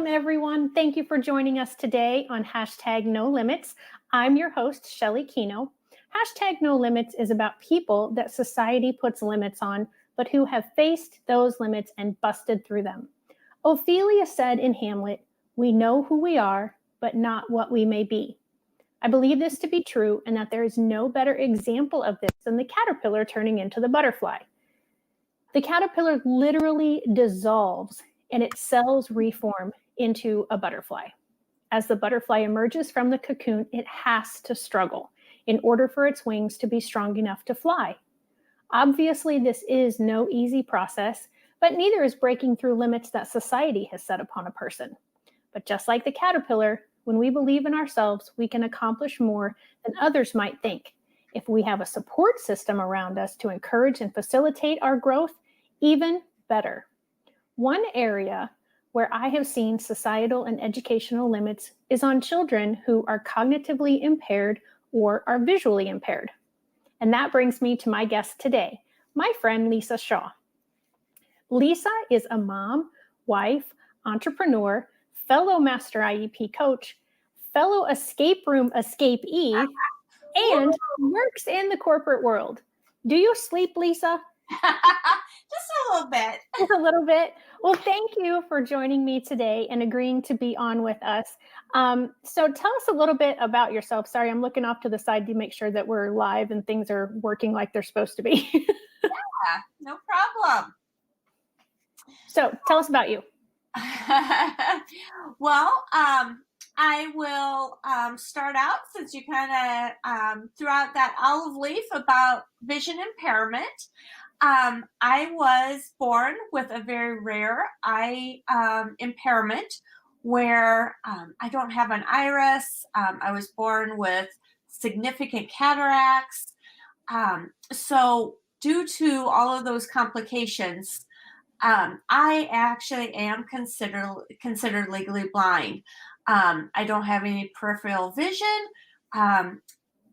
Welcome, everyone. Thank you for joining us today on #NoLimits. I'm your host, Shelly Keno. #NoLimits is about people that society puts limits on, but who have faced those limits and busted through them. Ophelia said in Hamlet, "We know who we are, but not what we may be." I believe this to be true and that there is no better example of this than the caterpillar turning into the butterfly. The caterpillar literally dissolves and its cells reform into a butterfly. As the butterfly emerges from the cocoon, it has to struggle in order for its wings to be strong enough to fly. Obviously, this is no easy process, but neither is breaking through limits that society has set upon a person. But just like the caterpillar, when we believe in ourselves, we can accomplish more than others might think. If we have a support system around us to encourage and facilitate our growth, even better. One area where I have seen societal and educational limits is on children who are cognitively impaired or are visually impaired. And that brings me to my guest today, my friend Lisa Shaw. Lisa is a mom, wife, entrepreneur, fellow master IEP coach, fellow escape room escapee, and works in the corporate world. Do you sleep, Lisa? Just a little bit. Just a little bit. Well, thank you for joining me today and agreeing to be on with us. So tell us a little bit about yourself. Sorry, I'm looking off to the side to make sure that we're live and things are working like they're supposed to be. Yeah, no problem. So tell us about you. Well, I will start out, since you kind of threw out that olive leaf about vision impairment. I was born with a very rare eye impairment where I don't have an iris. I was born with significant cataracts. So due to all of those complications, I actually am considered legally blind. I don't have any peripheral vision.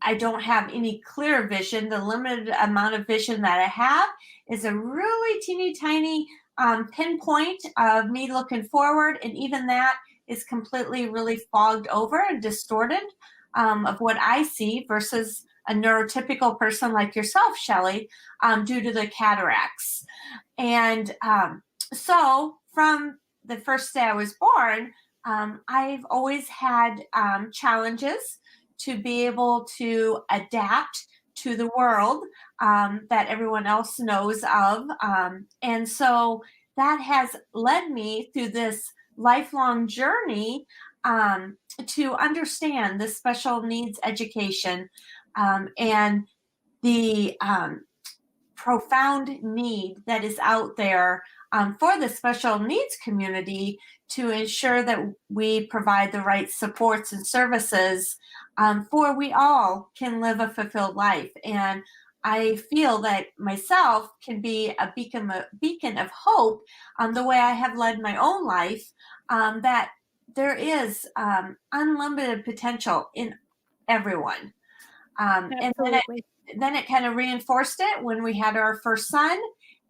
I don't have any clear vision. The limited amount of vision that I have is a really teeny tiny pinpoint of me looking forward, and even that is completely really fogged over and distorted of what I see versus a neurotypical person like yourself, Shelly, due to the cataracts. And so from the first day I was born, I've always had challenges to be able to adapt to the world that everyone else knows of. And so that has led me through this lifelong journey to understand the special needs education and the profound need that is out there for the special needs community to ensure that we provide the right supports and services for we all can live a fulfilled life. And I feel that myself can be a beacon of hope the way I have led my own life, that there is unlimited potential in everyone. And then it kind of reinforced it when we had our first son,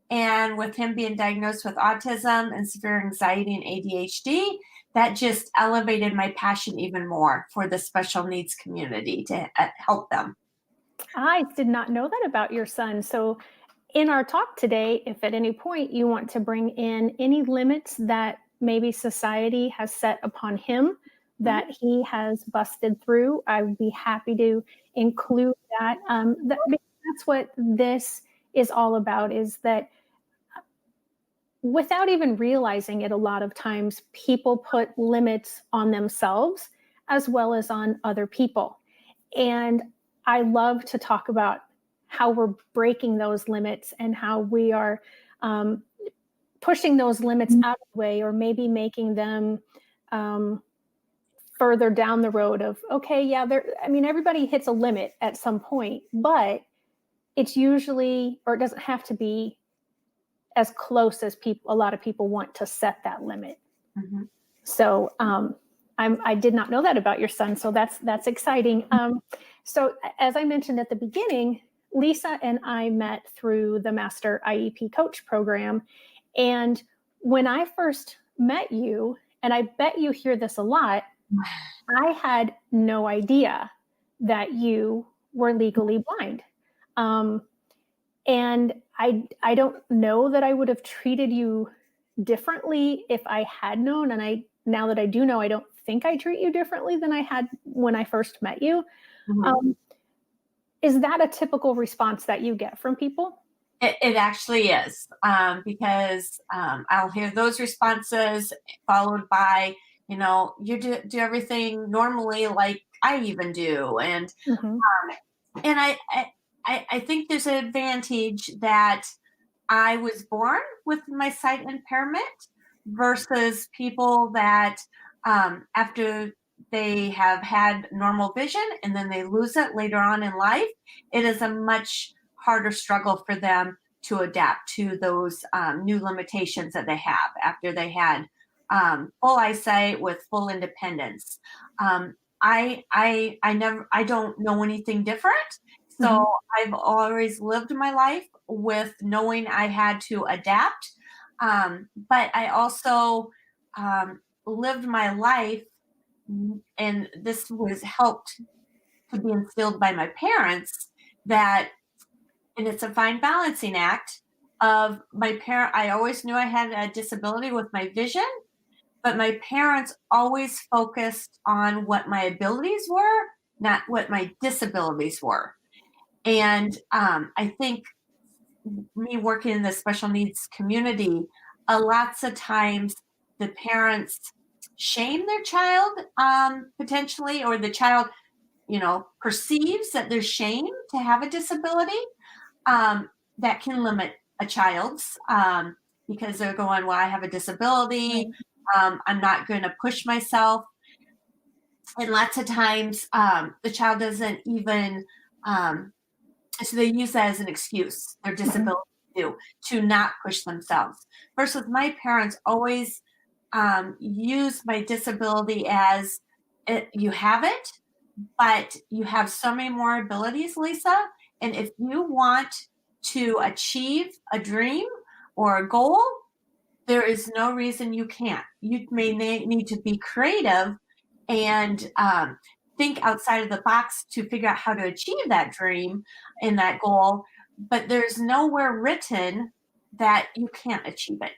and with him being diagnosed with autism and severe anxiety and ADHD, that just elevated my passion even more for the special needs community to help them. I did not know that about your son. So in our talk today, if at any point you want to bring in any limits that maybe society has set upon him that he has busted through, I would be happy to include that. That's what this is all about, is that without even realizing it, a lot of times people put limits on themselves as well as on other people. And I love to talk about how we're breaking those limits and how we are pushing those limits out of the way, or maybe making them further down the road of, okay, yeah, everybody hits a limit at some point, but it's usually, or it doesn't have to be as close as a lot of people want to set that limit. Mm-hmm. So I did not know that about your son. So that's exciting. So as I mentioned at the beginning, Lisa and I met through the Master IEP Coach program. And when I first met you and I bet you hear this a lot, I had no idea that you were legally blind. Um, and I don't know that I would have treated you differently if I had known. And now that I do know, I don't think I treat you differently than I had when I first met you. Mhm. Um, is that a typical response that you get from people? It actually is, because I'll hear those responses followed by, you do everything normally like I even do. Hmm. And I think there's an advantage that I was born with my sight impairment versus people that, after they have had normal vision and then they lose it later on in life, it is a much harder struggle for them to adapt to those new limitations that they have after they had full eyesight with full independence. Um, I don't know anything different. So Hmm. I've always lived my life with knowing I had to adapt. But I also lived my life, and this was helped to be instilled by my parents that, and it's a fine balancing act of my parent. I always knew I had a disability with my vision, but my parents always focused on what my abilities were, not what my disabilities were. And I think me working in the special needs community, lots of times the parents shame their child, potentially, or the child, perceives that there's shame to have a disability, um, that can limit a child's, because they're going, well, I have a disability. Right. I'm not going to push myself. And lots of times the child doesn't even, um, so they use that as an excuse, their Hmm. disability to not push themselves. Versus my parents always use my disability as you have it, but you have so many more abilities, Lisa. And if you want to achieve a dream or a goal, there is no reason you can't. You may need to be creative and think outside of the box to figure out how to achieve that dream and that goal. But there's nowhere written that you can't achieve it.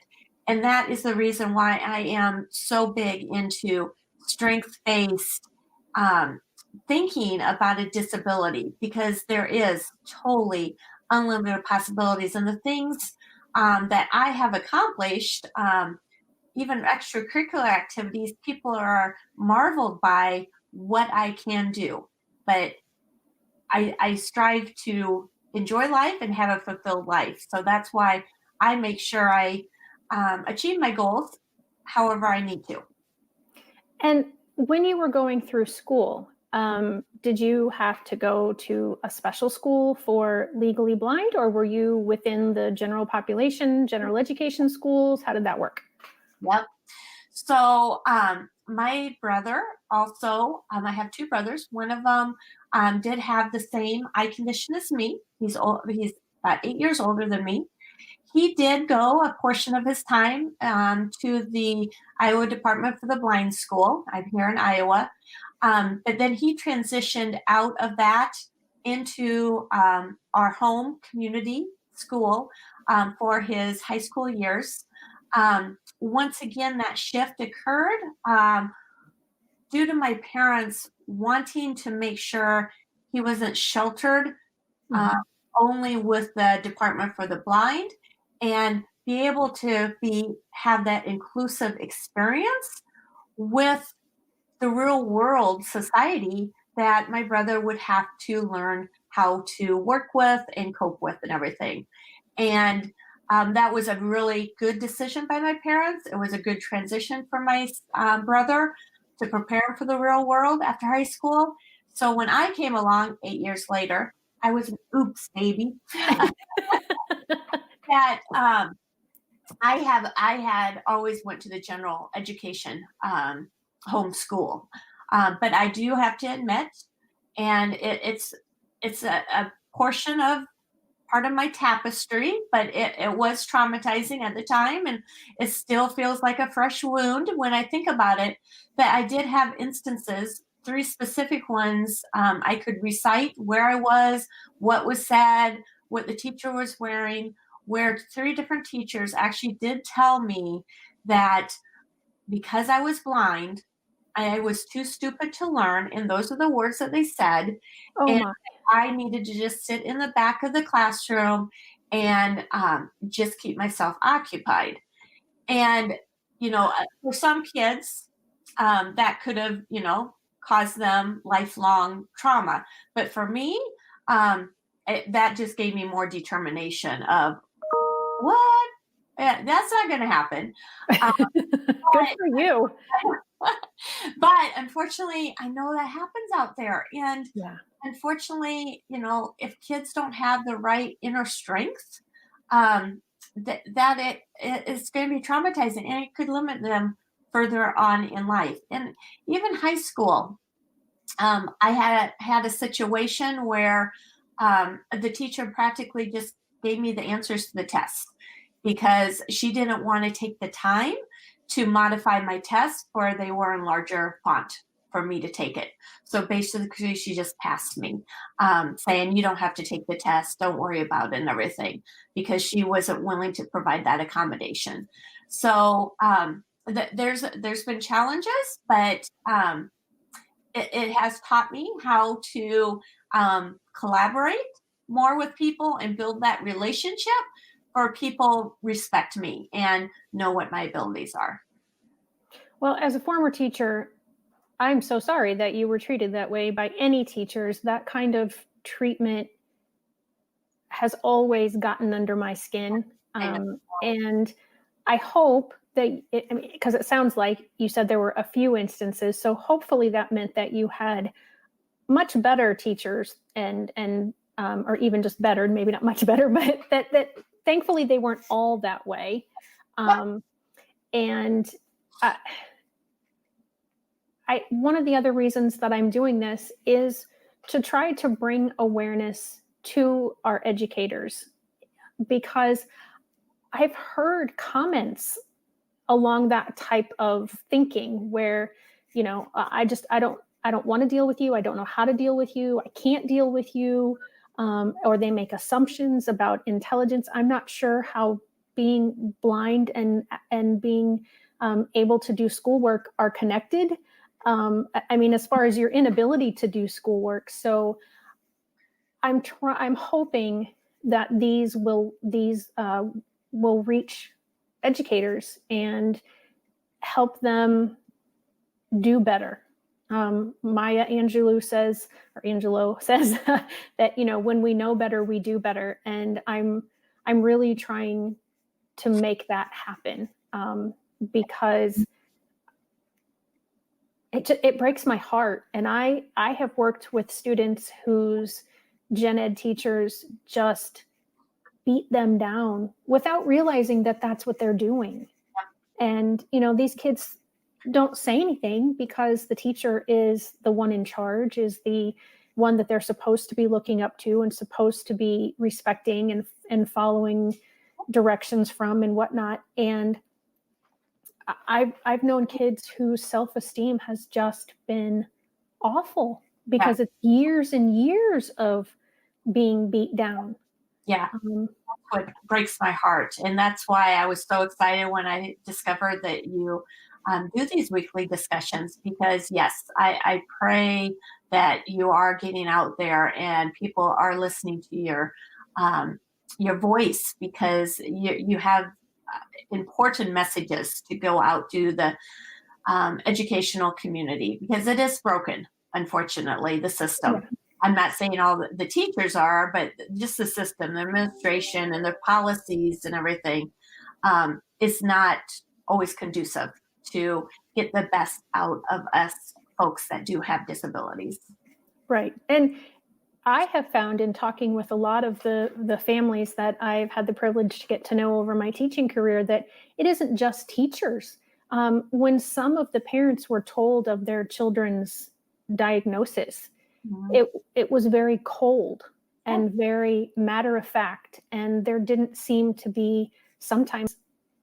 And that is the reason why I am so big into strength based um, thinking about a disability, because there is totally unlimited possibilities. And the things that I have accomplished, even extracurricular activities, people are marveled by what I can do. But I strive to enjoy life and have a fulfilled life. So that's why I make sure I achieve my goals however I need to. And when you were going through school, did you have to go to a special school for legally blind, or were you within the general population, general education schools? How did that work? Yep. So my brother also, I have two brothers. One of them did have the same eye condition as me. He's old, he's about 8 years older than me. He did go a portion of his time to the Iowa Department for the Blind School. I'm here in Iowa. But then he transitioned out of that into our home community school for his high school years. Once again, that shift occurred due to my parents wanting to make sure he wasn't sheltered uh, Mhm. only with the Department for the Blind, and be able to have that inclusive experience with the real world society that my brother would have to learn how to work with and cope with and everything. And that was a really good decision by my parents. It was a good transition for my brother to prepare for the real world after high school. So when I came along 8 years later, I was an oops baby. That I had always went to the general education home school, but I do have to admit, and it's a portion of part of my tapestry, but it was traumatizing at the time, and it still feels like a fresh wound when I think about it. But I did have instances, three specific ones. I could recite where I was, what was said, what the teacher was wearing, where three different teachers actually did tell me that because I was blind, I was too stupid to learn, and those are the words that they said. Oh And my. I needed to just sit in the back of the classroom and just keep myself occupied. And, for some kids, that could have, caused them lifelong trauma. But for me, that just gave me more determination of what? That's not going to happen. Um, Good for you. but unfortunately, I know that happens out there. And Yeah. unfortunately, if kids don't have the right inner strength, um, it's going to be traumatizing, and it could limit them further on in life. And even high school, I had a situation where the teacher practically just gave me the answers to the test because she didn't want to take the time to modify my test where they were in larger font for me to take it. So basically, she just passed me, saying, "You don't have to take the test. Don't worry about it," and everything, because she wasn't willing to provide that accommodation. So there's been challenges, but it has taught me how to collaborate more with people and build that relationship, or people respect me and know what my abilities are. Well, as a former teacher, I'm so sorry that you were treated that way by any teachers. That kind of treatment has always gotten under my skin. I know. And I hope that, because it sounds like you said there were a few instances. So hopefully that meant that you had much better teachers or even just better, maybe not much better, but that thankfully they weren't all that way. And one of the other reasons that I'm doing this is to try to bring awareness to our educators, because I've heard comments along that type of thinking where, I don't want to deal with you. I don't know how to deal with you. I can't deal with you. Or they make assumptions about intelligence. I'm not sure how being blind and being able to do schoolwork are connected. As far as your inability to do schoolwork. So I'm hoping that these will reach educators and help them do better. Maya Angelou says, or Angelo says, that when we know better, we do better, and I'm really trying to make that happen, because it breaks my heart. And I have worked with students whose gen ed teachers just beat them down without realizing that that's what they're doing. And, these kids don't say anything because the teacher is the one in charge, is the one that they're supposed to be looking up to and supposed to be respecting and following directions from and whatnot. And I've known kids whose self-esteem has just been awful because it's years and years of being beat down. Yeah, what breaks my heart. And that's why I was so excited when I discovered that you do these weekly discussions, because yes, I pray that you are getting out there and people are listening to your voice, because you have important messages to go out to the educational community, because it is broken, unfortunately, the system. Yeah. I'm not saying all the teachers are, but just the system, the administration, and their policies and everything is not always conducive to get the best out of us folks that do have disabilities. Right. And I have found in talking with a lot of the families that I've had the privilege to get to know over my teaching career that it isn't just teachers. When some of the parents were told of their children's diagnosis, Mhm. it was very cold. and very matter of fact. And there didn't seem to be sometimes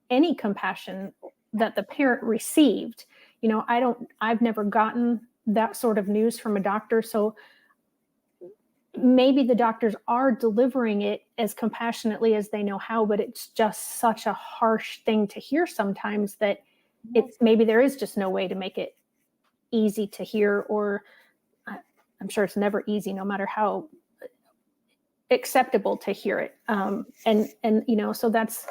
any compassion that the parent received. I've never gotten that sort of news from a doctor. So maybe the doctors are delivering it as compassionately as they know how, but it's just such a harsh thing to hear sometimes that maybe there is just no way to make it easy to hear, or I'm sure it's never easy, no matter how acceptable to hear it. And so that's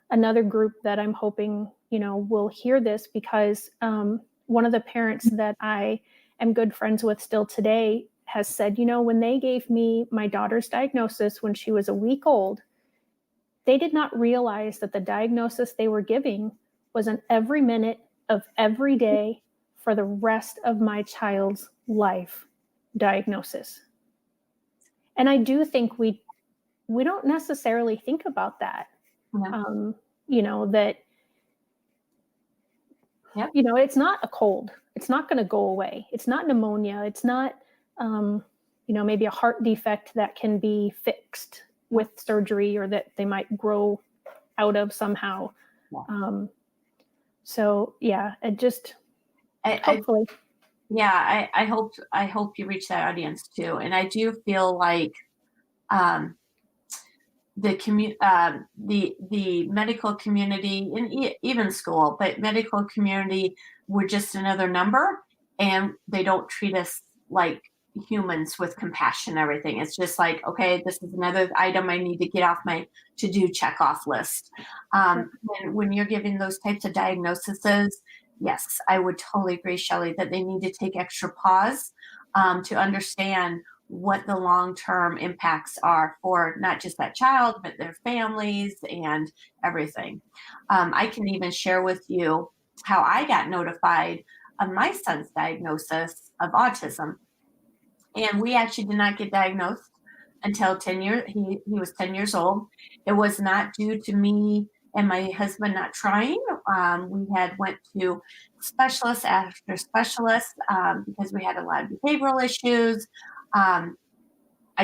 another group that I'm hoping, will hear this, because one of the parents that I am good friends with still today has said, when they gave me my daughter's diagnosis when she was a week old, they did not realize that the diagnosis they were giving was an every minute of every day for the rest of my child's life diagnosis. And I do think we don't necessarily think about that. That, it's not a cold. It's not going to go away. It's not pneumonia. It's not, maybe a heart defect that can be fixed with surgery, or that they might grow out of somehow. It just, hopefully. I hope you reach that audience too. And I do feel like the medical community, and even school, but medical community, we're just another number, and they don't treat us like humans with compassion and everything. It's just like, okay, this is another item I need to get off my to-do check-off list. And when you're giving those types of diagnoses, yes, I would totally agree, Shelley, that they need to take extra pause to understand what the long-term impacts are for not just that child, but their families and everything. I can even share with you how I got notified of my son's diagnosis of autism. And we actually did not get diagnosed until 10 years. He was 10 years old. It was not due to me and my husband not trying. We had went to specialist after specialist because we had a lot of behavioral issues. I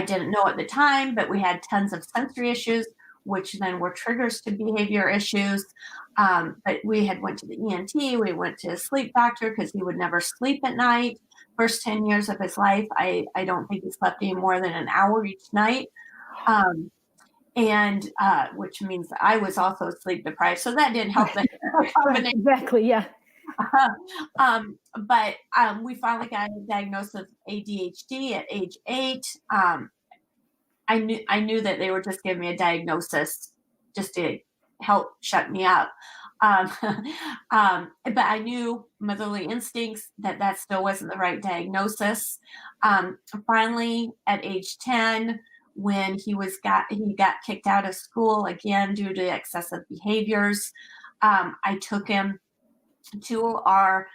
didn't know at the time, but we had tons of sensory issues, which then were triggers to behavior issues. But we had went to the ENT. We went to a sleep doctor because he would never sleep at night. First 10 years of his life, I don't think he slept any more than an hour each night. Which means I was also sleep deprived. So that didn't help. Exactly. Yeah. But we finally got a diagnosis of ADHD at age 8. I knew that they were just giving me a diagnosis just to help shut me up. But I knew motherly instincts that still wasn't the right diagnosis. Finally, at age 10, when he got kicked out of school again due to excessive behaviors, I took him to our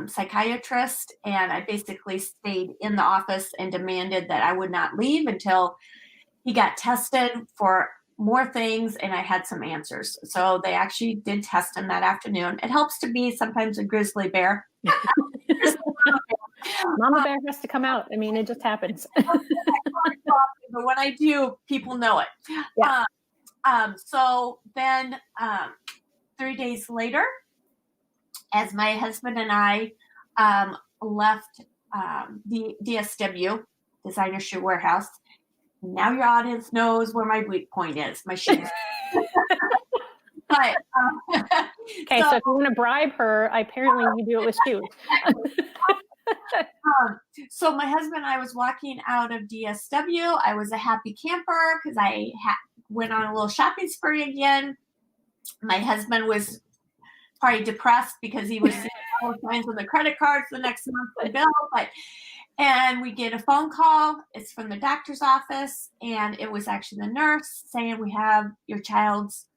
psychiatrist, and I basically stayed in the office and demanded that I would not leave until he got tested for more things and I had some answers. So they actually did test him that afternoon. It helps to be sometimes a grizzly bear. Mama bear has to come out. I mean, it just happens. But when I do, people know it. Yeah. So then 3 days later, as my husband and I left the DSW, Designer Shoe Warehouse, now your audience knows where my weak point is, my shoes. But okay, so if you want to bribe her, apparently you do it with shoes. So my husband and I was walking out of DSW. I was a happy camper because I went on a little shopping spree again. My husband was probably depressed because he was seeing all the signs on the credit cards the next monthly bill. And we get a phone call. It's from the doctor's office, and it was actually the nurse saying, we have your child's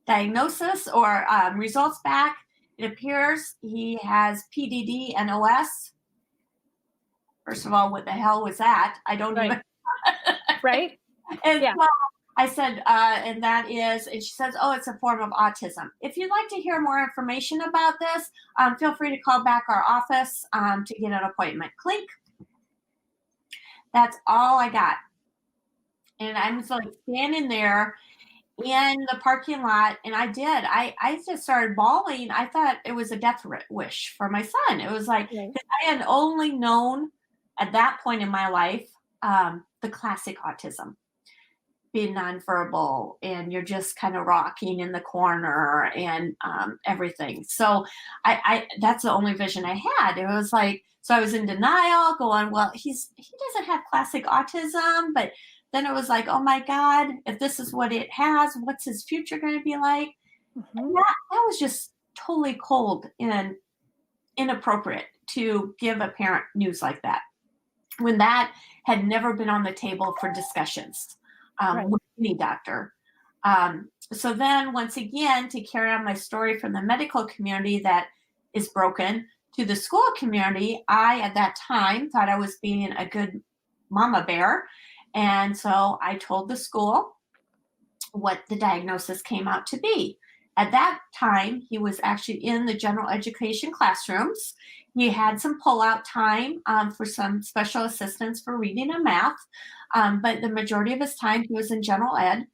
diagnosis or results back. It appears he has PDD and OS. First of all, what the hell was that? I don't even. Right. And so I said, and that is, and she says, oh, it's a form of autism. If you'd like to hear more information about this, feel free to call back our office to get an appointment. Clink. That's all I got. And I was like standing there in the parking lot, and I just started bawling. I thought it was a death wish for my son. It was like, Right. 'cause I had only known at that point in my life the classic autism, being nonverbal, and you're just kind of rocking in the corner and everything. So I that's the only vision I had. It was like, so I was in denial, going, well, he doesn't have classic autism, but then it was like, oh my God, if this is what it has, what's his future going to be like? Hmm. And that was just totally cold and inappropriate to give a parent news like that, when that had never been on the table for discussions Right. with any doctor. So then, once again, to carry on my story from the medical community that is broken to the school community, I, at that time, thought I was being a good mama bear. And so I told the school what the diagnosis came out to be. At that time, he was actually in the general education classrooms. He had some pull-out time for some special assistance for reading and math, but the majority of his time he was in general ed.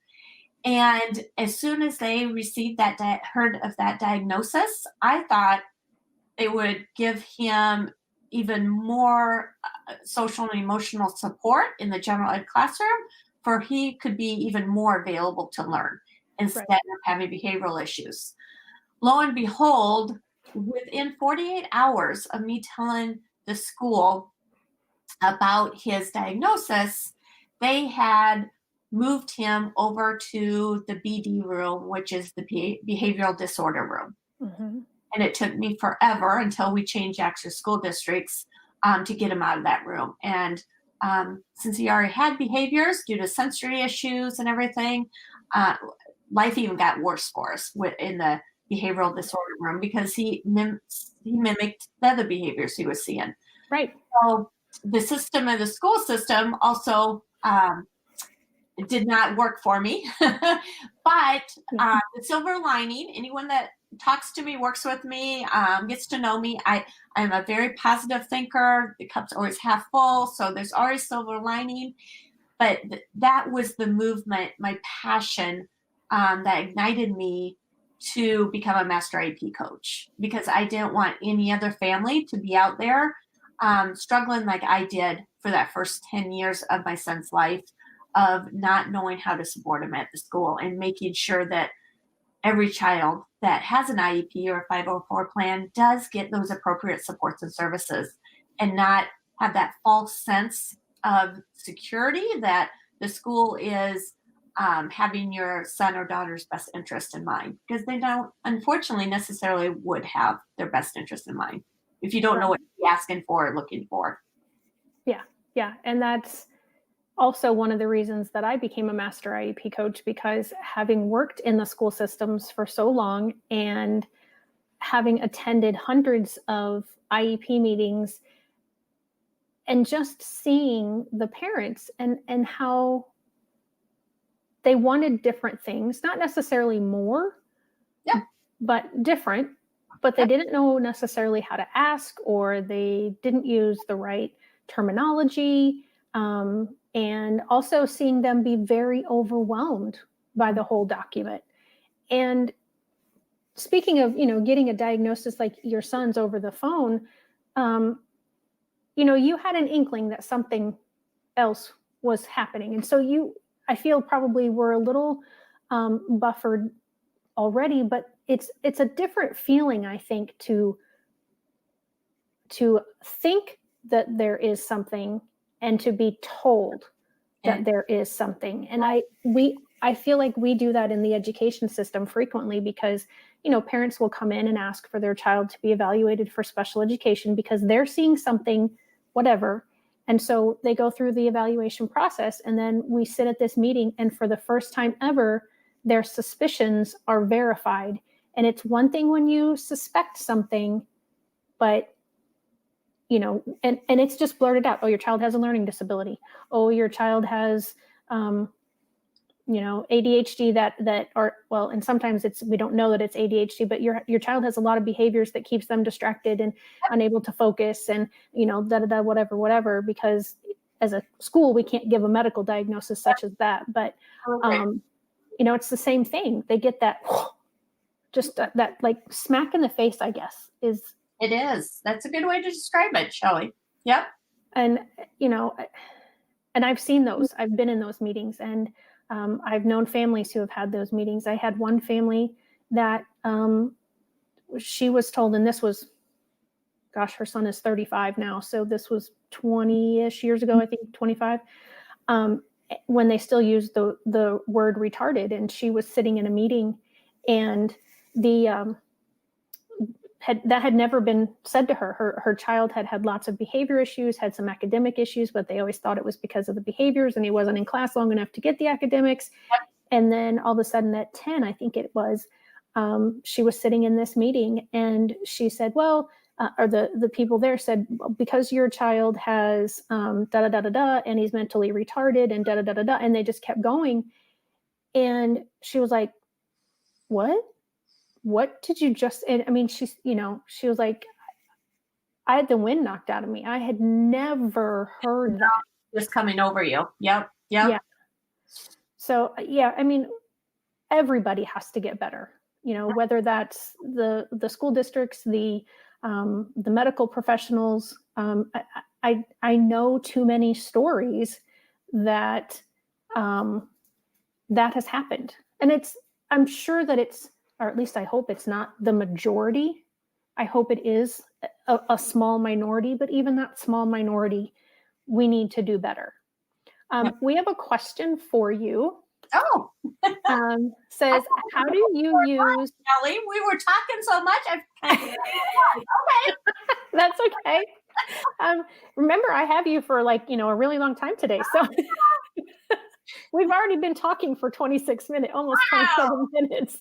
And as soon as they received heard of that diagnosis, I thought it would give him even more social and emotional support in the general ed classroom, for he could be even more available to learn instead Right. of having behavioral issues. Lo and behold, within 48 hours of me telling the school about his diagnosis, they had moved him over to the BD room, which is the behavioral disorder room. Hmm. And it took me forever until we changed extra school districts to get him out of that room. And since he already had behaviors due to sensory issues and everything, uh, life even got worse for us in the behavioral disorder room, because he mimicked the other behaviors he was seeing. Right. So the system of the school system also did not work for me. But Yeah. the silver lining, anyone that talks to me, works with me, gets to know me, I'm a very positive thinker. The cup's always half full, so there's always silver lining. But that was the movement, my passion, that ignited me to become a master IEP coach, because I didn't want any other family to be out there struggling like I did for that first 10 years of my son's life, of not knowing how to support him at the school, and making sure that every child that has an IEP or a 504 plan does get those appropriate supports and services, and not have that false sense of security that the school is having your son or daughter's best interest in mind, because they don't, unfortunately, necessarily would have their best interest in mind if you don't know Right. what you're asking for or looking for. Yeah. Yeah. And that's also one of the reasons that I became a master IEP coach, because having worked in the school systems for so long and having attended hundreds of IEP meetings, and just seeing the parents and how they wanted different things, not necessarily more, Yep. but different, but they Yep. didn't know necessarily how to ask, or they didn't use the right terminology. And also seeing them be very overwhelmed by the whole document. And speaking of, getting a diagnosis like your son's over the phone, um, you had an inkling that something else was happening. And so I feel, probably were a little buffered already, but it's a different feeling, I think, to think that there is something, and to be told that And there is something. And I feel like we do that in the education system frequently, because parents will come in and ask for their child to be evaluated for special education because they're seeing something, whatever. And so they go through the evaluation process, and then we sit at this meeting, and for the first time ever, their suspicions are verified. And it's one thing when you suspect something, but and it's just blurted out. Oh, your child has a learning disability. Oh, your child has ADHD, that are, well, and sometimes we don't know that it's ADHD, but your child has a lot of behaviors that keeps them distracted and unable to focus, and da da da, whatever, because as a school, we can't give a medical diagnosis such as that, but it's the same thing. They get that just that like smack in the face, I guess, is. It is. That's a good way to describe it, Shelley. Yep. And, and I've seen those. I've been in those meetings, and I've known families who have had those meetings. I had one family that she was told, and this was, gosh, her son is 35 now. So this was 20-ish years ago, I think 25, when they still used the word retarded. And she was sitting in a meeting, and that had never been said to her. Her child had lots of behavior issues, had some academic issues, but they always thought it was because of the behaviors, and he wasn't in class long enough to get the academics. And then all of a sudden at 10, I think it was, she was sitting in this meeting, and she said, well, or the people there said, well, because your child has da da da da da, and he's mentally retarded, and da da da da da, and they just kept going. And she was like, what did you just? And I mean, she was like, I had the wind knocked out of me. I had never heard that. Just coming over you. Yep. Yeah. So yeah, I mean, everybody has to get better. Whether that's the school districts, the medical professionals. I know too many stories that that has happened, and I'm sure that it's, or at least I hope it's not the majority. I hope it is a small minority, but even that small minority, we need to do better. We have a question for you. Oh. Says, how do you use... Kelly, we were talking so much. Okay. That's okay. Remember, I have you for a really long time today. So we've already been talking for 26 minutes, almost 27 minutes.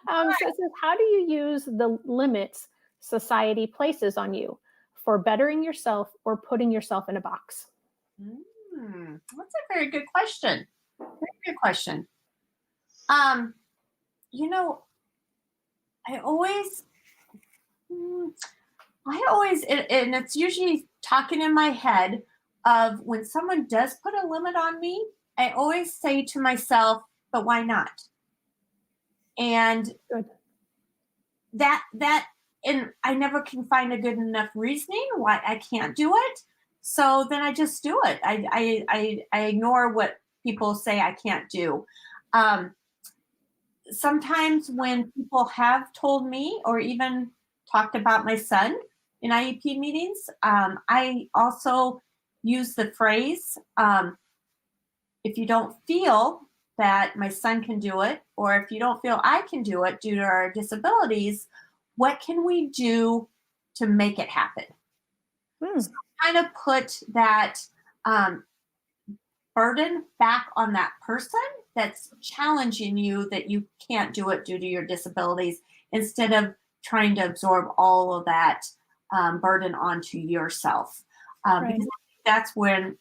So it says, how do you use the limits society places on you for bettering yourself or putting yourself in a box? That's a very good question. Very good question. I always, and it's usually talking in my head of when someone does put a limit on me, I always say to myself, but why not? And that, and I never can find a good enough reasoning why I can't do it. So then I just do it. I ignore what people say I can't do. Sometimes when people have told me or even talked about my son in IEP meetings, I also use the phrase, if you don't feel that my son can do it, or if you don't feel I can do it due to our disabilities, what can we do to make it happen? So kind of put that burden back on that person that's challenging you that you can't do it due to your disabilities, instead of trying to absorb all of that burden onto yourself. Because that's when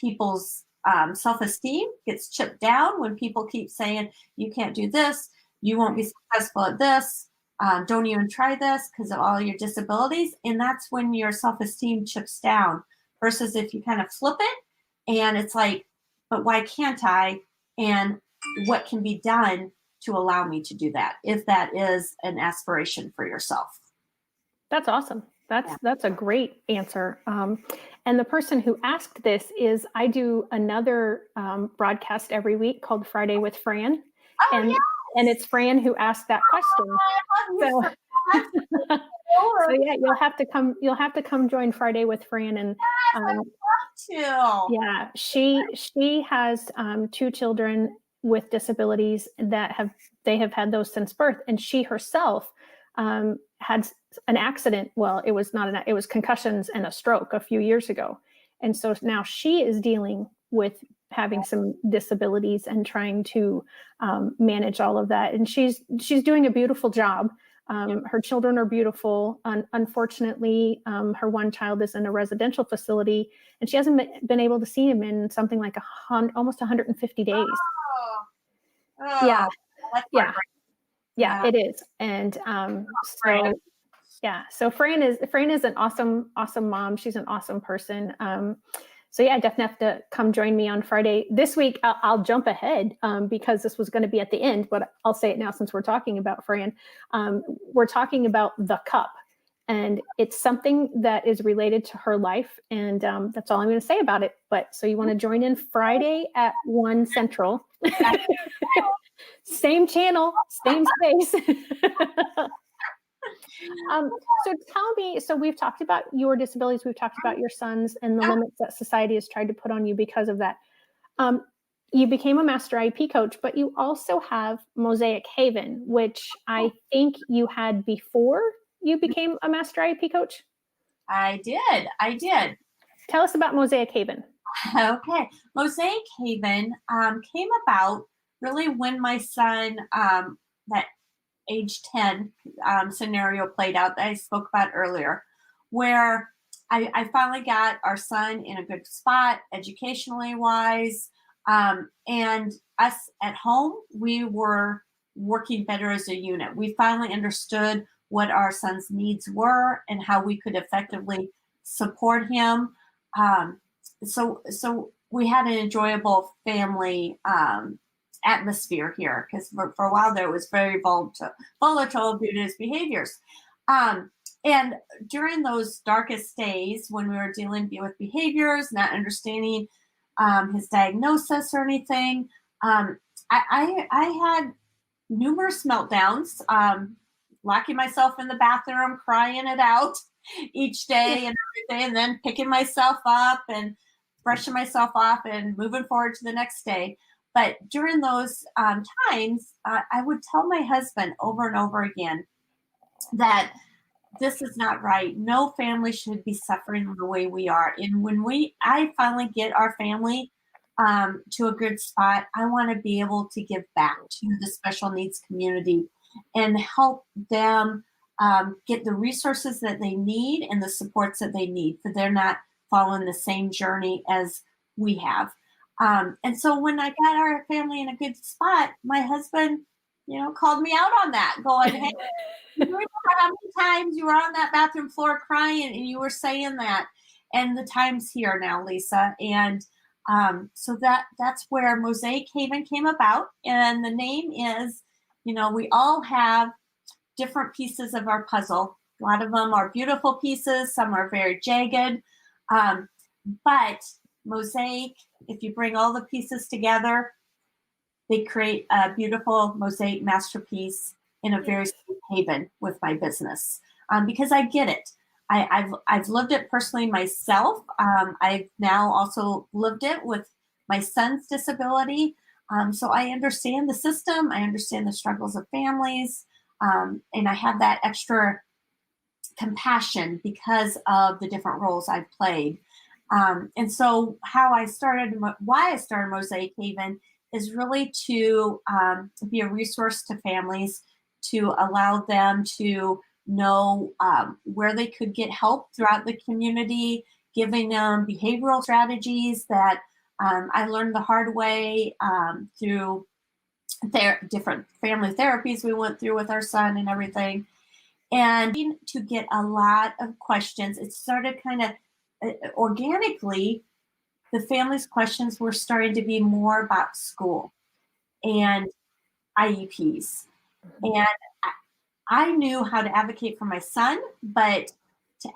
people's self-esteem gets chipped down, when people keep saying, you can't do this, you won't be successful at this, don't even try this because of all your disabilities. And that's when your self-esteem chips down, versus if you kind of flip it and it's like, but why can't I? And what can be done to allow me to do that, if that is an aspiration for yourself? That's awesome. That's a great answer. And the person who asked this is, I do another broadcast every week called Friday with Fran. And it's Fran who asked that question. So yeah, you'll have to come join Friday with Fran. And yeah, she has 2 children with disabilities that have had those since birth, and she herself had an accident. Well, it was it was concussions and a stroke a few years ago, and so now she is dealing with having some disabilities and trying to manage all of that, and she's doing a beautiful job. Her children are beautiful. Unfortunately, her one child is in a residential facility, and she hasn't been able to see him in something like almost 150 days. Yeah, it is. And so Fran is an awesome mom. She's an awesome person. So yeah, definitely have to come join me on Friday. This week, I'll jump ahead because this was going to be at the end, but I'll say it now since we're talking about Fran. We're talking about the cup, and it's something that is related to her life, and that's all I'm going to say about it. But so you want to join in Friday at 1 Central. Same channel, same space. So tell me, so we've talked about your disabilities, we've talked about your sons and the limits that society has tried to put on you because of that. You became a master IEP coach, but you also have Mosaic Haven, which I think you had before you became a master IEP coach. I did. Tell us about Mosaic Haven. Okay. Mosaic Haven came about really when my son, that age 10 scenario played out that I spoke about earlier, where I finally got our son in a good spot, educationally wise. And us at home, we were working better as a unit. We finally understood what our son's needs were and how we could effectively support him. So we had an enjoyable family atmosphere here, because for a while there it was very volatile due to his behaviors. And during those darkest days when we were dealing with behaviors, not understanding his diagnosis or anything, I had numerous meltdowns, locking myself in the bathroom, crying it out each day and every day, and then picking myself up and brushing myself off and moving forward to the next day. But during those times, I would tell my husband over and over again that this is not right. No family should be suffering the way we are. And when I finally get our family to a good spot, I want to be able to give back to the special needs community and help them get the resources that they need and the supports that they need, for they're not following the same journey as we have. And so when I got our family in a good spot, my husband, called me out on that, going, "Hey, you remember how many times you were on that bathroom floor crying and you were saying that?" And the time's here now, Lisa. And so that's where Mosaic Haven came about. And the name is, we all have different pieces of our puzzle. A lot of them are beautiful pieces. Some are very jagged. But Mosaic, if you bring all the pieces together, they create a beautiful mosaic masterpiece in a very safe haven with my business, because I get it. I've lived it personally myself. I've now also lived it with my son's disability. So I understand the system. I understand the struggles of families. And I have that extra compassion because of the different roles I've played. And so why I started Mosaic Haven is really to be a resource to families, to allow them to know where they could get help throughout the community, giving them behavioral strategies that I learned the hard way through different family therapies we went through with our son and everything. And to get a lot of questions, it started kind of organically. The family's questions were starting to be more about school and IEPs. And I knew how to advocate for my son, but to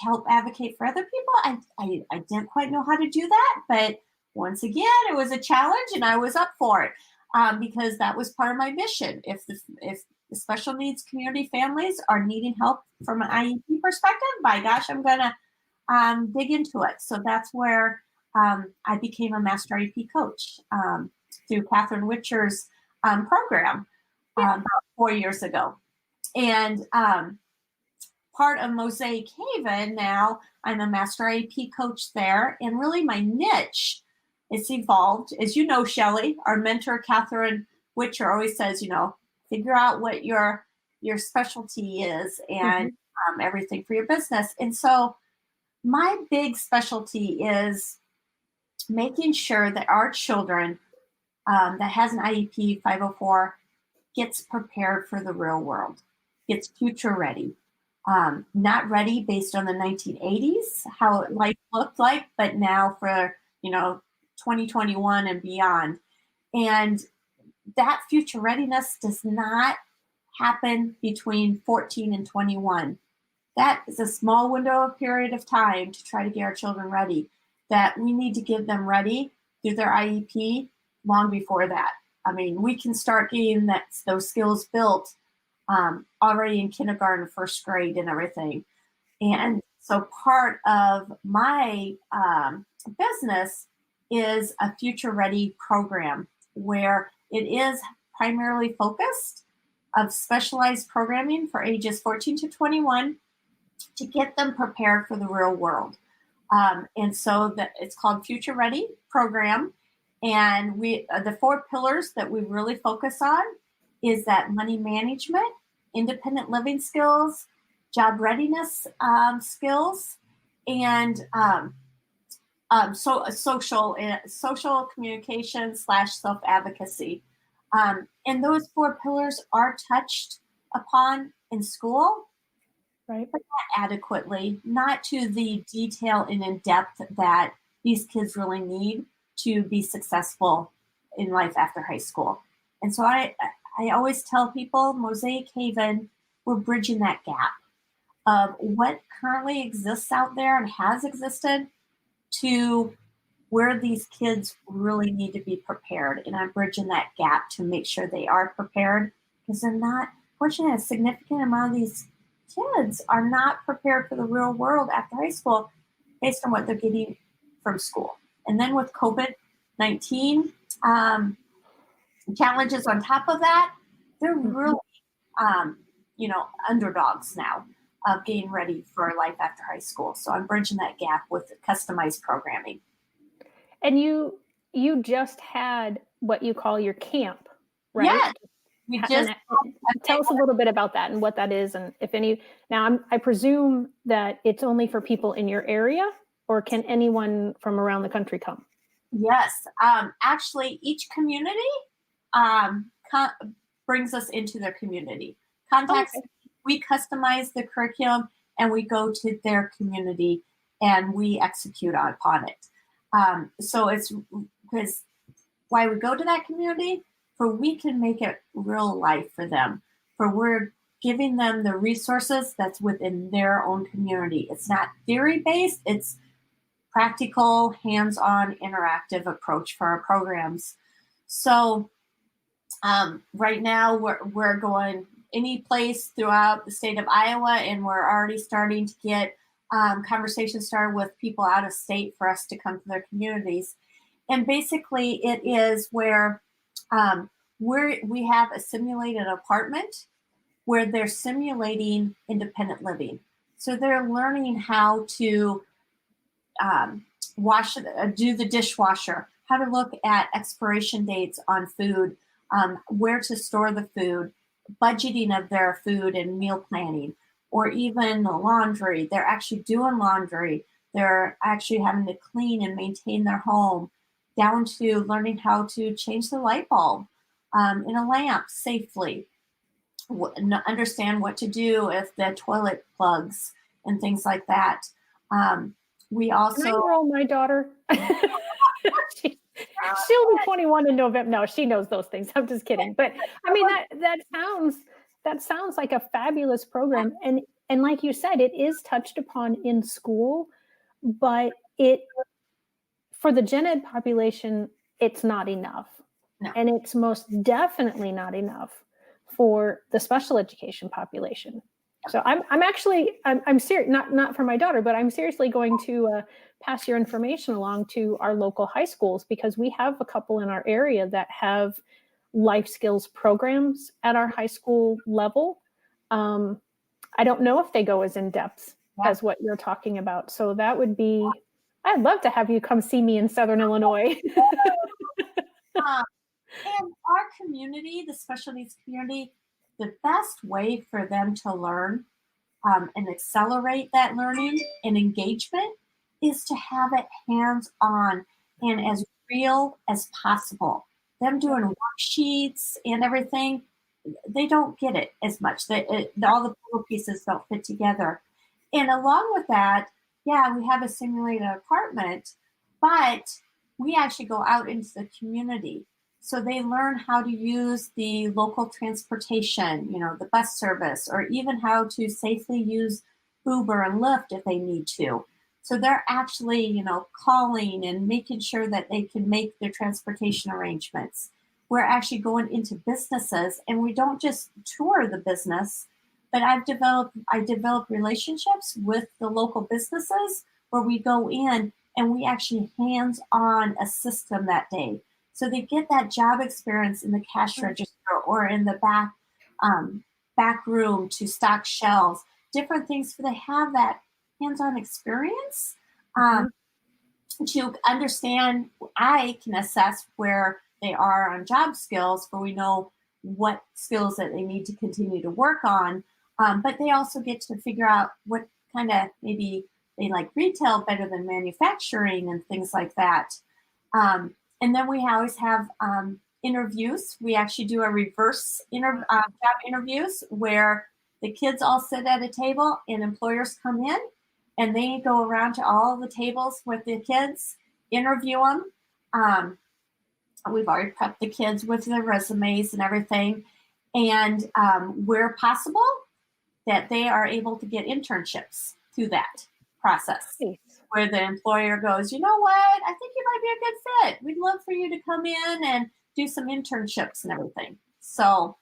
help advocate for other people, I didn't quite know how to do that. But once again, it was a challenge and I was up for it, because that was part of my mission. If the special needs community families are needing help from an IEP perspective, by gosh, I'm going to dig into it. So that's where I became a master IEP coach through Catherine Witcher's program about 4 years ago. And part of Mosaic Haven now, I'm a master IEP coach there. And really my niche, it's evolved. As you know, Shelley, our mentor, Catherine Witcher, always says, figure out what your specialty is and everything for your business. And so my big specialty is making sure that our children that has an IEP 504 gets prepared for the real world, gets future ready. not ready based on the 1980s, how life looked like, but now for, 2021 and beyond. And that future readiness does not happen between 14 and 21. That is a small window of period of time to try to get our children ready, that we need to get them ready through their IEP long before that. I mean, we can start getting those skills built already in kindergarten, first grade, and everything. And so part of my business is a future ready program where it is primarily focused of specialized programming for ages 14 to 21 to get them prepared for the real world. And so it's called Future Ready Program. And the 4 pillars that we really focus on is that money management, independent living skills, job readiness skills, and social communication / self-advocacy. And those 4 pillars are touched upon in school, Right. but not adequately, not to the detail and in depth that these kids really need to be successful in life after high school. And so I always tell people, Mosaic Haven, we're bridging that gap of what currently exists out there and has existed to where these kids really need to be prepared. And I'm bridging that gap to make sure they are prepared, because they're not, fortunately, a significant amount of these kids are not prepared for the real world after high school based on what they're getting from school. And then with COVID-19 challenges on top of that, they're really, underdogs now of getting ready for life after high school. So I'm bridging that gap with customized programming. And you just had what you call your camp, right? Yes, we just tell us a little bit about that and what that is, and if any. Now, I presume that it's only for people in your area, or can anyone from around the country come? Yes, actually, each community brings us into their community. Contacts. Okay. We customize the curriculum, and we go to their community, and we execute upon it. So it's because why we go to that community, for we can make it real life for them, for we're giving them the resources that's within their own community. It's not theory-based, it's practical, hands-on, interactive approach for our programs. So right now we're going any place throughout the state of Iowa, and we're already starting to get conversations started with people out of state for us to come to their communities. And basically it is where we have a simulated apartment where they're simulating independent living. So they're learning how to do the dishwasher, how to look at expiration dates on food, where to store the food, budgeting of their food and meal planning, or even the laundry. They're actually doing laundry. They're actually having to clean and maintain their home, down to learning how to change the light bulb in a lamp safely, understand what to do if the toilet plugs and things like that. We also— Can I enroll my daughter? She'll be 21 in November. No, she knows those things. I'm just kidding. But I mean, that sounds like a fabulous program. And like you said, it is touched upon in school, but for the gen ed population, it's not enough. No. And it's most definitely not enough for the special education population. So I'm serious, not for my daughter, but I'm seriously going to pass your information along to our local high schools, because we have a couple in our area that have life skills programs at our high school level. I don't know if they go as in depth as what you're talking about. So that would be, I'd love to have you come see me in Southern Illinois. And our community, the special needs community, the best way for them to learn and accelerate that learning and engagement is to have it hands-on and as real as possible. Them doing worksheets and everything they don't get it as much. All the puzzle pieces don't fit together. And along with that, yeah, we have a simulated apartment, but we actually go out into the community. So they learn how to use the local transportation, the bus service, or even how to safely use Uber and Lyft if they need to. So they're actually, calling and making sure that they can make their transportation arrangements. We're actually going into businesses, and we don't just tour the business, but I develop relationships with the local businesses where we go in and we actually hands-on assist them that day. So they get that job experience in the cash register or in the back room to stock shelves, different things, so they have that hands-on experience to understand. I can assess where they are on job skills, for we know what skills that they need to continue to work on. But they also get to figure out what kind of, maybe they like retail better than manufacturing and things like that. And then we always have interviews. We actually do a reverse job interviews where the kids all sit at a table and employers come in and they go around to all the tables with the kids, interview them. We've already prepped the kids with their resumes and everything. And where possible, that they are able to get internships through that process. Nice. Where the employer goes, you know what, I think you might be a good fit. We'd love for you to come in and do some internships and everything. So,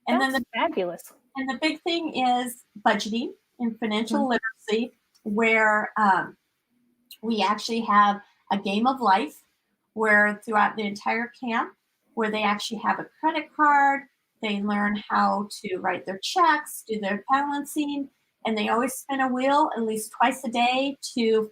and that's then fabulous. And the big thing is budgeting and financial literacy, where we actually have a game of life where throughout the entire camp, where they actually have a credit card, they learn how to write their checks, do their balancing, and they always spin a wheel at least twice a day to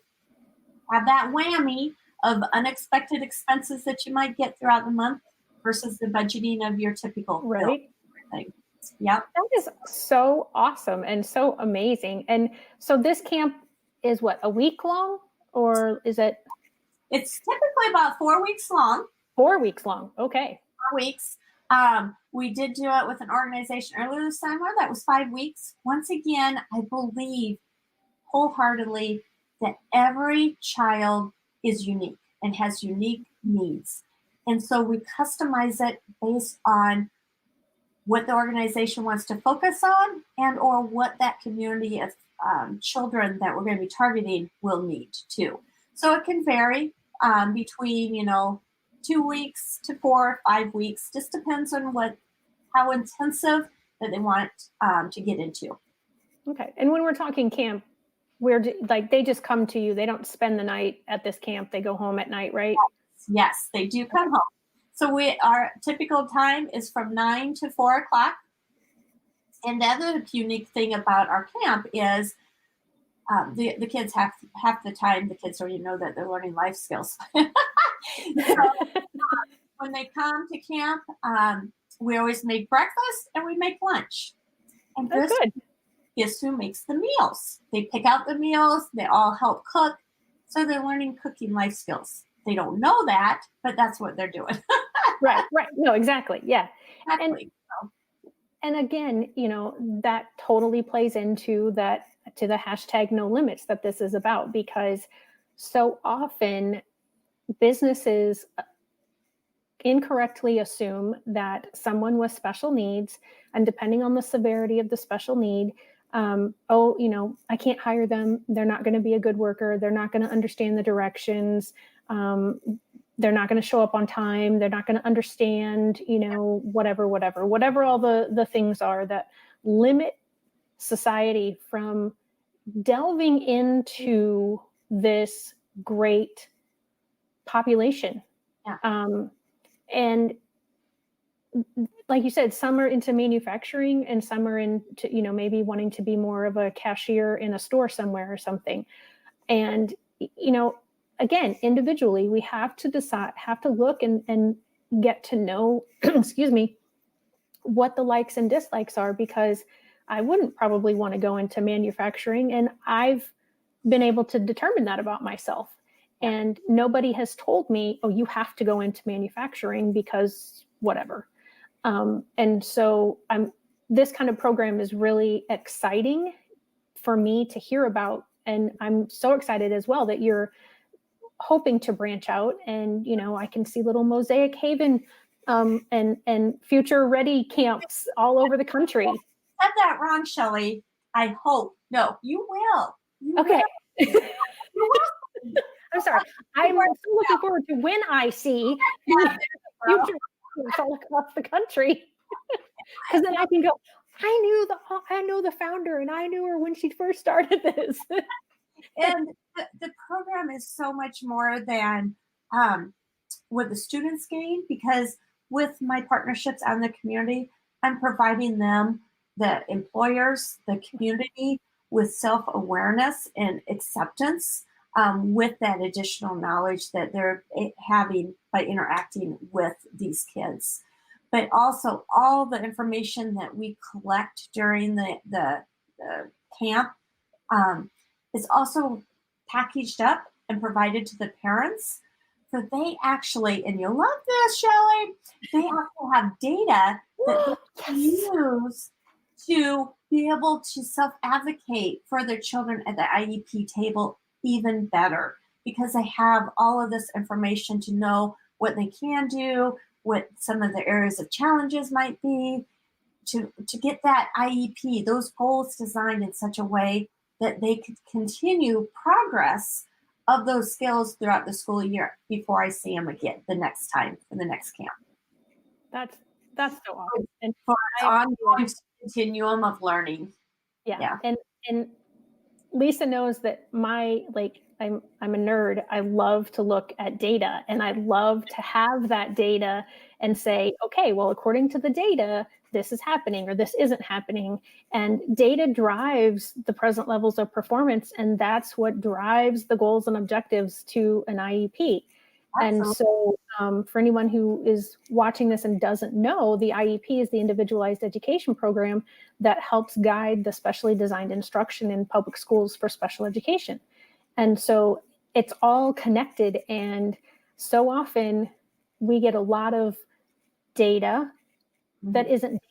have that whammy of unexpected expenses that you might get throughout the month versus the budgeting of your typical right thing. Yep. That is so awesome and so amazing. And so this camp is what, a week long, or is it? It's typically about 4 weeks long. 4 weeks long. Okay. 4 weeks. We did do it with an organization earlier this summer that was 5 weeks. Once again, I believe wholeheartedly that every child is unique and has unique needs. And so we customize it based on what the organization wants to focus on and or what that community of children that we're going to be targeting will need too. So it can vary between, 2 weeks to 4 or 5 weeks. Just depends on how intensive that they want to get into. Okay. And when we're talking camp, they just come to you. They don't spend the night at this camp. They go home at night, right? Yes, they do come home. So our typical time is from 9 to 4 o'clock. And the other unique thing about our camp is the kids half the time, the kids already know that they're learning life skills. So when they come to camp, we always make breakfast and we make lunch. And guess who makes the meals? They pick out the meals. They all help cook. So they're learning cooking life skills. They don't know that, but that's what they're doing. Right. No, exactly. Yeah. Exactly. And again, that totally plays into the hashtag no limits that this is about, because so often businesses incorrectly assume that someone with special needs, and depending on the severity of the special need, I can't hire them. They're not going to be a good worker. They're not going to understand the directions. They're not going to show up on time. They're not going to understand, whatever all the things are that limit society from delving into this great population. Yeah. And like you said, some are into manufacturing and some are into, maybe wanting to be more of a cashier in a store somewhere or something. And, again, individually, we have to look and get to know, excuse me, what the likes and dislikes are, because I wouldn't probably want to go into manufacturing. And I've been able to determine that about myself. And nobody has told me, oh, you have to go into manufacturing because whatever. And so this kind of program is really exciting for me to hear about. And I'm so excited as well that you're hoping to branch out, and I can see little Mosaic Haven and future ready camps all over the country. Said that wrong, Shelley. I hope. No, you will. Okay. You will. I'm sorry. I'm so looking forward to when I see future camps all across the country, because then I can go, I know the founder, and I knew her when she first started this. And the program is so much more than what the students gain, because with my partnerships and the community, I'm providing them, the employers, the community, with self-awareness and acceptance, with that additional knowledge that they're having by interacting with these kids. But also all the information that we collect during the camp is also packaged up and provided to the parents. So they actually, and you'll love this, Shelley, they actually have data that they can use to be able to self-advocate for their children at the IEP table even better, because they have all of this information to know what they can do, what some of the areas of challenges might be, to get that IEP, those goals designed in such a way that they could continue progress of those skills throughout the school year before I see them again the next time in the next camp. That's so awesome. And for an ongoing continuum of learning. Yeah. And Lisa knows that I'm a nerd. I love to look at data, and I love to have that data and say, okay, well, according to the data, this is happening or this isn't happening. And data drives the present levels of performance, and that's what drives the goals and objectives to an IEP. Absolutely. And so for anyone who is watching this and doesn't know, the IEP is the Individualized Education Program that helps guide the specially designed instruction in public schools for special education. And so it's all connected. And so often we get a lot of data that isn't data.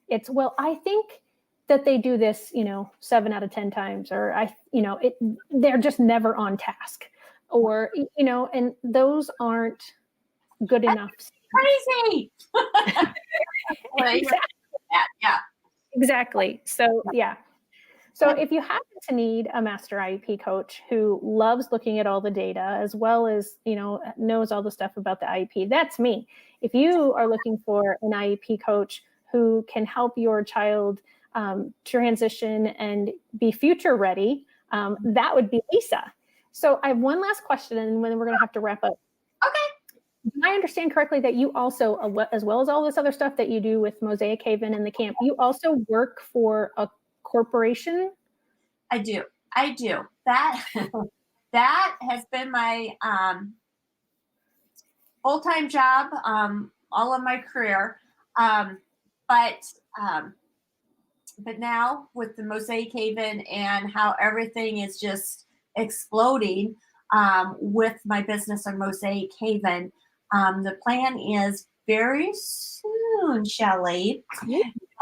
It's, well, I think that they do this, 7 out of 10 times, or they're just never on task, or, and those aren't good enough. Crazy. Yeah. Exactly. So, yeah. So if you happen to need a master IEP coach who loves looking at all the data, as well as, knows all the stuff about the IEP, that's me. If you are looking for an IEP coach who can help your child transition and be future ready, that would be Lisa. So I have one last question, and then we're going to have to wrap up. Okay. Do I understand correctly that you also, as well as all this other stuff that you do with Mosaic Haven and the camp, you also work for a corporation? I do. That has been my full-time job all of my career. But now with the Mosaic Haven and how everything is just exploding with my business on Mosaic Haven, the plan is very soon, Shelley,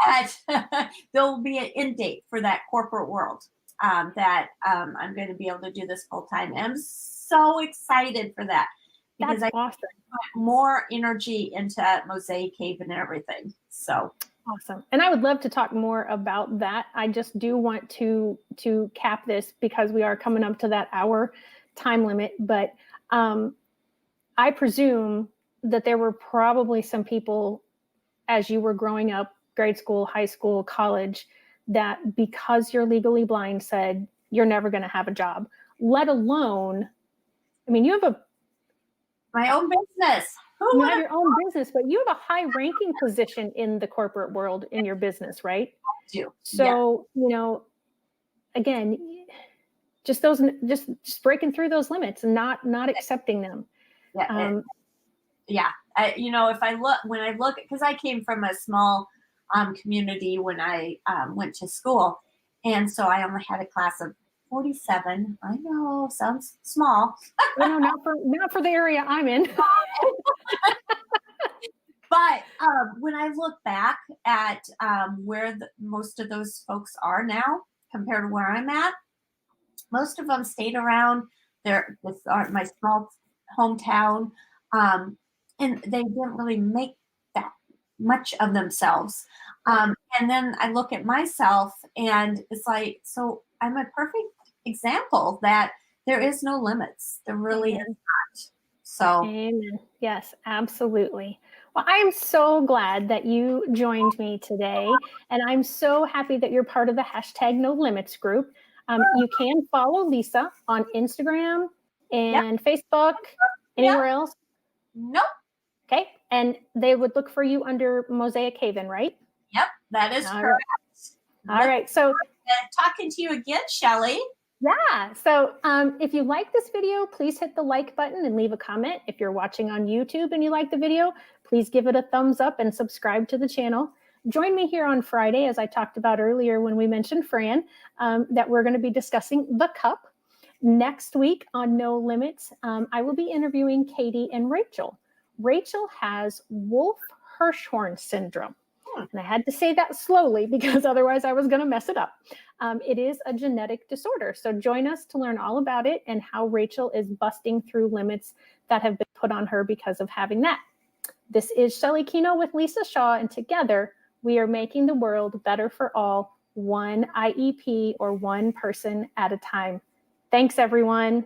that there will be an end date for that corporate world, that I'm going to be able to do this full time. And I'm so excited for that, because That's awesome. Put more energy into Mosaic Haven and everything. So awesome. And I would love to talk more about that. I just do want to cap this, because we are coming up to that hour time limit. But I presume that there were probably some people, as you were growing up, grade school, high school, college, that because you're legally blind said you're never going to have a job, let alone, you have my own business. You have your own business, but you have a high ranking position in the corporate world in your business, right? I do. So, again, just breaking through those limits and not accepting them. Yeah. When I look, because I came from a small community when I went to school, and so I only had a class of 47. I know, sounds small. No, not for the area I'm in. But When I look back at where most of those folks are now compared to where I'm at, most of them stayed around this are my small hometown, um, and they didn't really make that much of themselves. And then I look at myself, and it's like, so I'm a perfect example that there is no limits. There really is Amen. not. So Amen. Yes, absolutely. Well, I am so glad that you joined me today, and I'm so happy that you're part of the hashtag No Limits group. You can follow Lisa on Instagram yep, and Facebook, yep, anywhere else. nope, Okay. And they would look for you under Mosaic Haven, right? yep, that is All correct. right. All right. So Talking to you again, Shelley. yeah. So if you like this video, please hit the like button and leave a comment. If you're watching on YouTube and you like the video, please give it a thumbs up and subscribe to the channel. Join me here on Friday, as I talked about earlier when we mentioned Fran, that we're going to be discussing the cup. Next week on No Limits, I will be interviewing Katie and Rachel. Rachel has Wolf-Hirschhorn syndrome. And I had to say that slowly because otherwise I was going to mess it up. It is a genetic disorder. So join us to learn all about it and how Rachel is busting through limits that have been put on her because of having that. This is Shelley Kino with Lisa Shaw, and together we are making the world better for all, one IEP or one person at a time. Thanks, everyone.